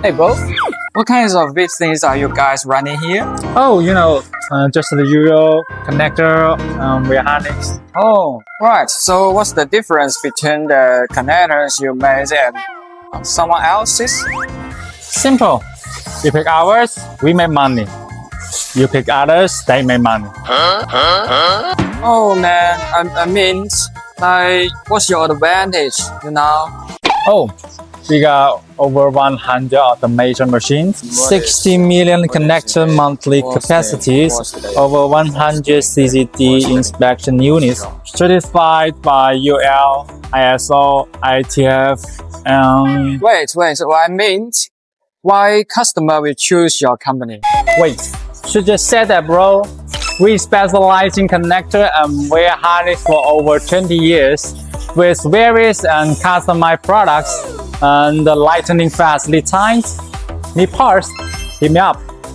Hey bro, what kinds of business are you guys running here? Oh, just the usual connector, wire harness. Oh, right. So what's the difference between the connectors you made and someone else's? Simple. You pick ours, we make money. You pick others, they make money. Oh man, I mean, like, what's your advantage, Oh, we got over 100 automation machines, 60 million connector monthly capacities, over 100 CCD inspection units, certified by UL, ISO, ITF, and Wait, so I mean, why customer will choose your company? wait, should just said that, bro. We specialize in connector and wire harness for over 20 years with various and customized products and lightning fast lead times. Need parts? Hit me up.